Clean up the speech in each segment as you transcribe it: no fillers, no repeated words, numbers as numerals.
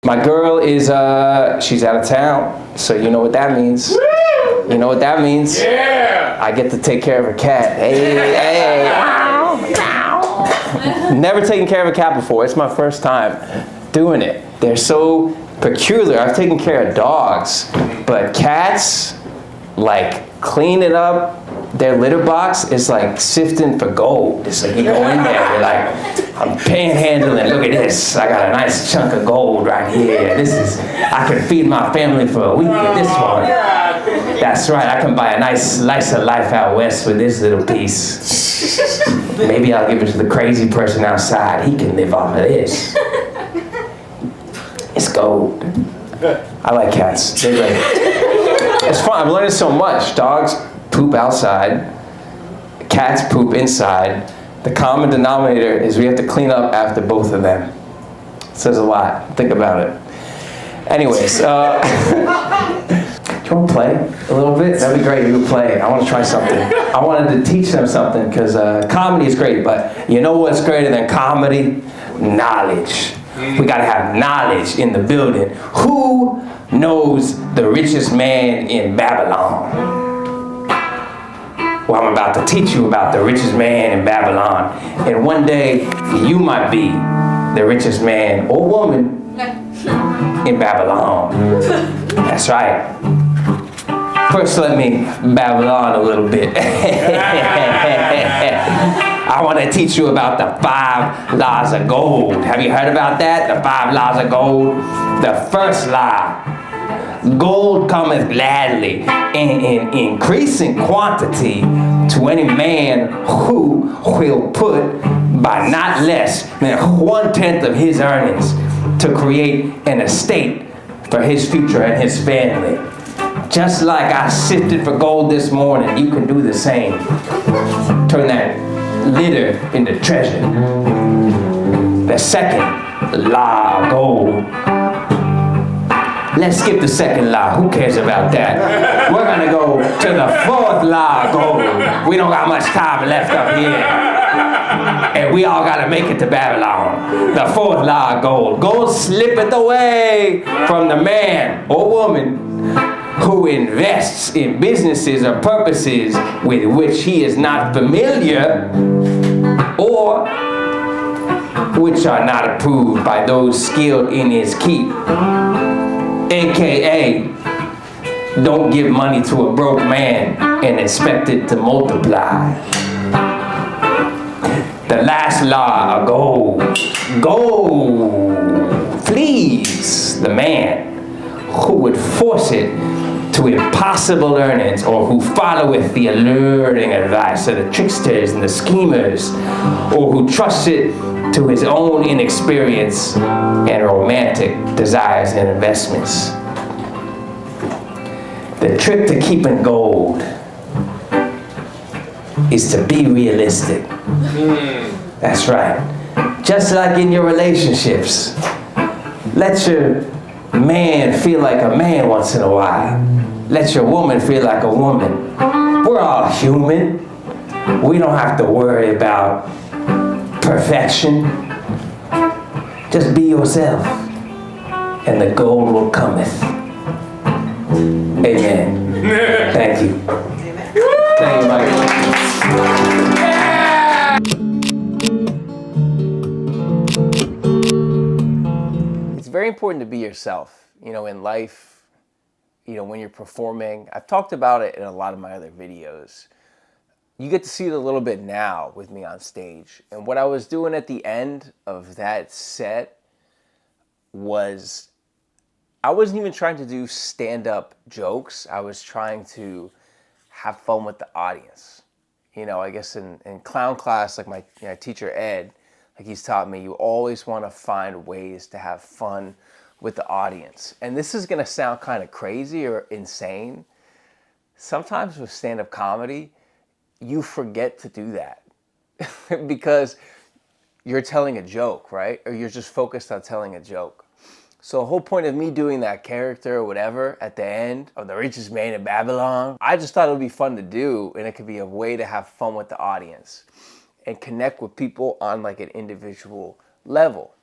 My girl is, she's out of town, so you know what that means. You know what that means? Yeah! I get to take care of her cat. Hey, hey. Never taken care of a cat before. It's my first time doing it. They're so peculiar. I've taken care of dogs, but cats, like cleaning up their litter box is like sifting for gold. It's like you go in there, you're like, I'm panhandling. Look at this. I got a nice chunk of gold right here. I can feed my family for a week with this one. That's right. I can buy a nice slice of life out west with this little piece. Maybe I'll give it to the crazy person outside. He can live off of this. It's gold. I like cats. They're great. It's fun. I've learned so much. Dogs poop outside. Cats poop inside. The common denominator is we have to clean up after both of them. It says a lot. Think about it. Anyways, do you want to play a little bit? That'd be great if you would play. I want to try something. I wanted to teach them something because comedy is great, but you know what's greater than comedy? Knowledge. We got to have knowledge in the building. Who knows the richest man in Babylon? Well, I'm about to teach you about the richest man in Babylon. And one day, you might be the richest man or woman in Babylon. That's right. First, let me Babylon a little bit. I want to teach you about the 5 laws of gold. Have you heard about that? The 5 laws of gold? The first law. Gold cometh gladly in increasing quantity to any man who will put by not less than 1/10 of his earnings to create an estate for his future and his family. Just like I sifted for gold this morning, you can do the same. Turn that litter into treasure. The second law of gold. Let's skip the second law. Who cares about that? We're gonna go to the 4th law of gold. We don't got much time left up here. And we all gotta make it to Babylon. The 4th law of gold. Gold slippeth away from the man or woman who invests in businesses or purposes with which he is not familiar or which are not approved by those skilled in his keep. AKA, don't give money to a broke man and expect it to multiply. The last law of gold. Gold flees the man who would force it to impossible earnings or who followeth the alluring advice of the tricksters and the schemers or who trusts it to his own inexperience and romantic desires and investments. The trick to keeping gold is to be realistic. That's right. Just like in your relationships, let your man feel like a man once in a while. Let your woman feel like a woman. We're all human. We don't have to worry about perfection. Just be yourself, and the gold will cometh. Amen. Thank you. Thank you, Mike. It's very important to be yourself, in life, when you're performing. I've talked about it in a lot of my other videos. You get to see it a little bit now with me on stage. And what I was doing at the end of that set was, I wasn't even trying to do stand-up jokes. I was trying to have fun with the audience. I guess in clown class, like my teacher Ed, like he's taught me, you always want to find ways to have fun with the audience. And this is going to sound kind of crazy or insane. Sometimes with stand-up comedy, you forget to do that because you're telling a joke, right? Or you're just focused on telling a joke. So the whole point of me doing that character or whatever at the end of the richest man in Babylon, I just thought it would be fun to do, and it could be a way to have fun with the audience and connect with people on like an individual level.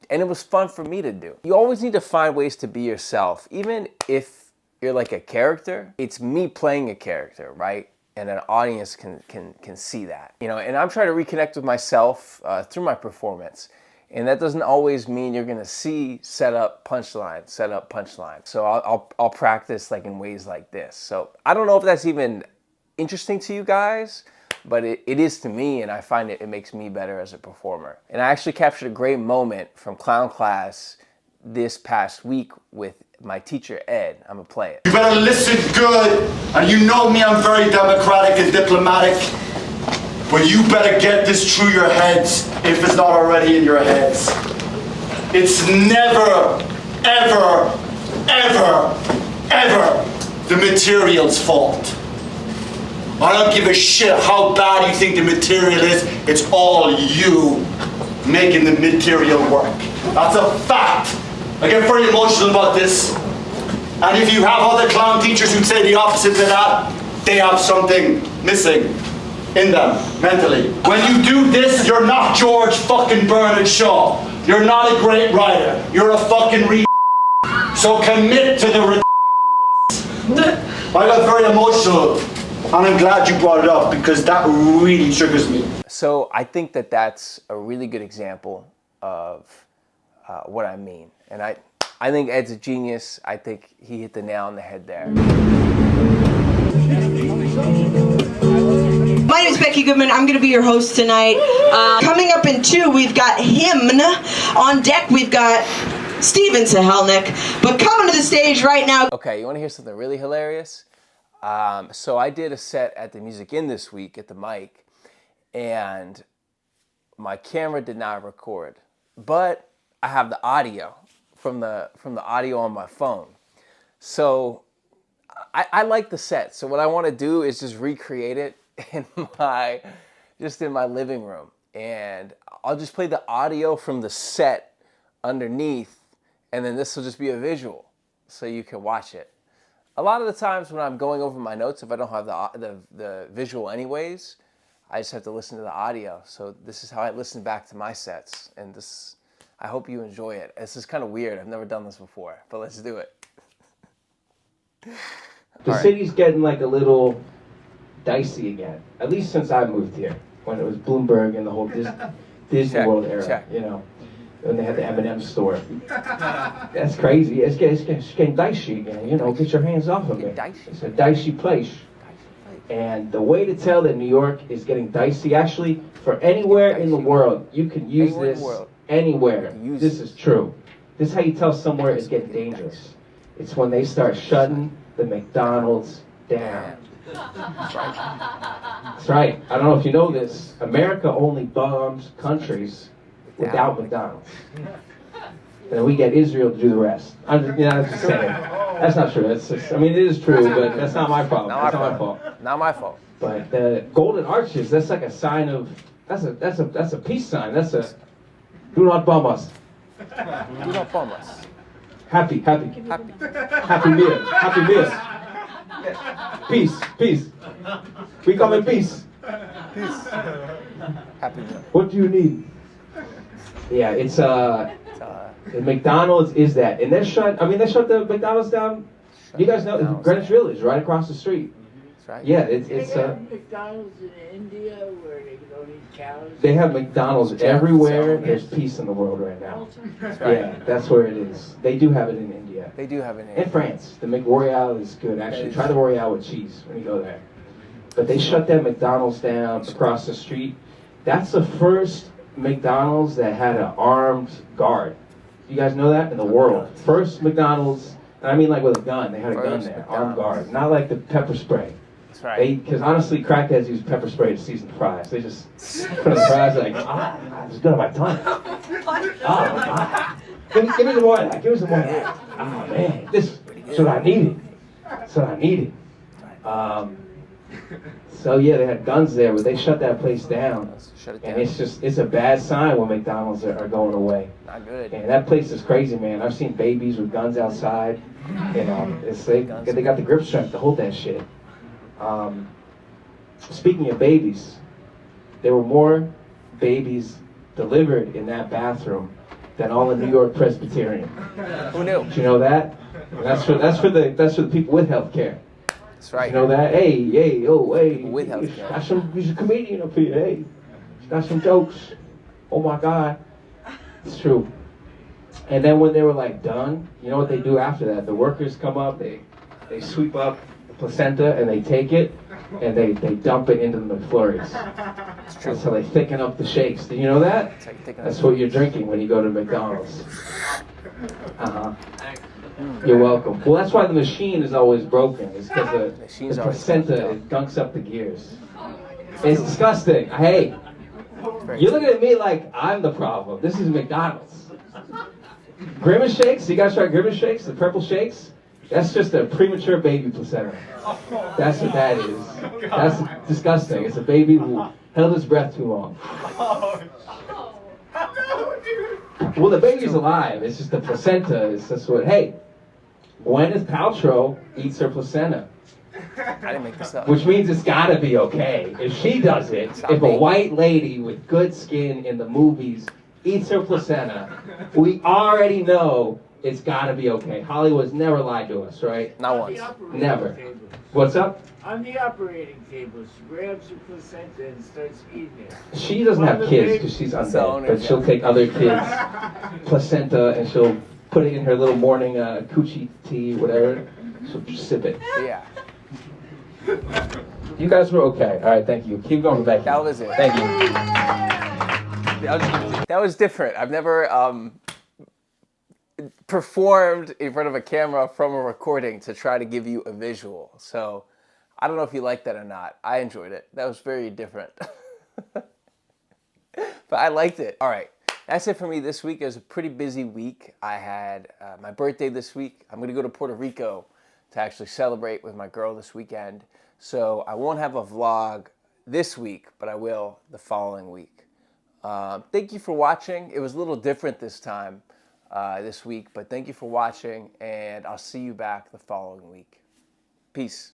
And it was fun for me to do. You always need to find ways to be yourself. Even if you're like a character, it's me playing a character, right? And an audience can see that. You know, and I'm trying to reconnect with myself through my performance. And that doesn't always mean you're gonna see set up, punchline, set up, punchline. So I'll practice like in ways like this. So I don't know if that's even interesting to you guys, but it is to me, and I find it makes me better as a performer. And I actually captured a great moment from clown class this past week with my teacher, Ed. I'm gonna play it. You better listen good, and you know me, I'm very democratic and diplomatic, but you better get this through your heads if it's not already in your heads. It's never, ever, ever, ever the material's fault. I don't give a shit how bad you think the material is, it's all you making the material work. That's a fact. I get very emotional about this. And if you have other clown teachers who say the opposite to that, they have something missing in them, mentally. When you do this, you're not George fucking Bernard Shaw. You're not a great writer. You're a fucking So commit to the I got very emotional, and I'm glad you brought it up because that really triggers me. So I think that that's a really good example of what I mean. And I think Ed's a genius. I think he hit the nail on the head there. My name is Becky Goodman. I'm going to be your host tonight. Coming up in 2, we've got Hymn. On deck, we've got Steven Sahelnick. But coming to the stage right now. Okay, you want to hear something really hilarious? So I did a set at the Music Inn this week at the mic, and my camera did not record, but I have the audio from the audio on my phone. So I like the set. So what I want to do is just recreate it in my living room, and I'll just play the audio from the set underneath, and then this will just be a visual so you can watch it. A lot of the times when I'm going over my notes, if I don't have the visual anyways, I just have to listen to the audio. So this is how I listen back to my sets, and this, I hope you enjoy it. This is kind of weird. I've never done this before, but let's do it. The city's getting like a little dicey again, at least since I moved here, when it was Bloomberg and the whole Disney World era, you know, when they had the M&M store. That's crazy. It's getting dicey again, you know, get your hands off of it. It's a dicey place. And the way to tell that New York is getting dicey, actually, for anywhere in the world, you can use this anywhere. This is true. This is how you tell somewhere it's getting dangerous. It's when they start shutting the McDonald's down. That's right. I don't know if you know this. America only bombs countries without McDonald's. And then we get Israel to do the rest. I'm just saying. That's not true. That's just, I mean, it is true, but that's not my problem. That's not my fault. Not my fault. But the golden arches, that's like a sign of, that's a peace sign. That's a, do not bomb us. Do not bomb us. Happy meal. Happy meal. Peace. We come in peace. Happy meal. What do you need? Yeah, it's the McDonald's is that, and they shut the McDonald's down. You guys know Greenwich Village, right across the street. That's right. Yeah, it's McDonald's in India where they don't eat cows. They have McDonald's everywhere. There's peace in the world right now. That's right. Yeah, that's where it is. They do have it in India. They do have it in India. In France, the McRoyale is good. Actually, try the Royale with cheese when you go there. But they shut that McDonald's down across the street. That's the first McDonald's that had an armed guard. You guys know that? In the world. First McDonald's, and I mean like with a gun. They had a gun there, armed guard. Not like the pepper spray. That's right. Because honestly, crackheads use pepper spray to season the fries. They just put the fries like, it's good on my tongue. Give me some more of that. Give me some more of that. Oh man, this is what I needed. That's what I needed. So yeah, they had guns there, but they shut that place down. And it's a bad sign when McDonald's are going away. Not good. And that place is crazy, man. I've seen babies with guns outside. You know, they got the grip strength to hold that shit. Speaking of babies, there were more babies delivered in that bathroom than all the New York Presbyterian. Who knew? Did you know that? And that's for the people with healthcare. That's right. You know that? Hey, hey. With healthcare. He's a comedian up here. Hey, he's got some jokes. Oh my God. It's true. And then when they were like done, you know what they do after that? The workers come up, they sweep up the placenta and they take it and they dump it into the McFlurries. It's true. That's how they thicken up the shakes. Did you know that? That's what you're drinking when you go to McDonald's. You're welcome. Well, that's why the machine is always broken. It's because the placenta it dunks up the gears. It's disgusting. Hey, you're looking at me like I'm the problem. This is McDonald's. Grimace shakes? You guys try Grimace shakes? The purple shakes? That's just a premature baby placenta. That's what that is. That's disgusting. It's a baby who held his breath too long. Well, the baby's alive. It's just the placenta. It's just what. Hey, Gwyneth Paltrow eats her placenta. I didn't make this up. Which means it's gotta be okay. If she does it, if a white lady with good skin in the movies eats her placenta, we already know it's gotta be okay. Hollywood's never lied to us, right? Not once. Never. What's up? On the operating table, she grabs her placenta and starts eating it. She doesn't have kids because she's undead, but she'll take other kids' placenta and she'll put it in her little morning coochie tea, whatever. She'll just sip it. Yeah. You guys were okay. All right, thank you. Keep going back. That was it. Thank you. That was different. I've never performed in front of a camera from a recording to try to give you a visual. So I don't know if you like that or not. I enjoyed it. That was very different. But I liked it. All right. That's it for me this week. It was a pretty busy week. I had my birthday this week. I'm going to go to Puerto Rico to actually celebrate with my girl this weekend. So I won't have a vlog this week, but I will the following week. Thank you for watching. It was a little different this time, this week, but thank you for watching, and I'll see you back the following week. Peace.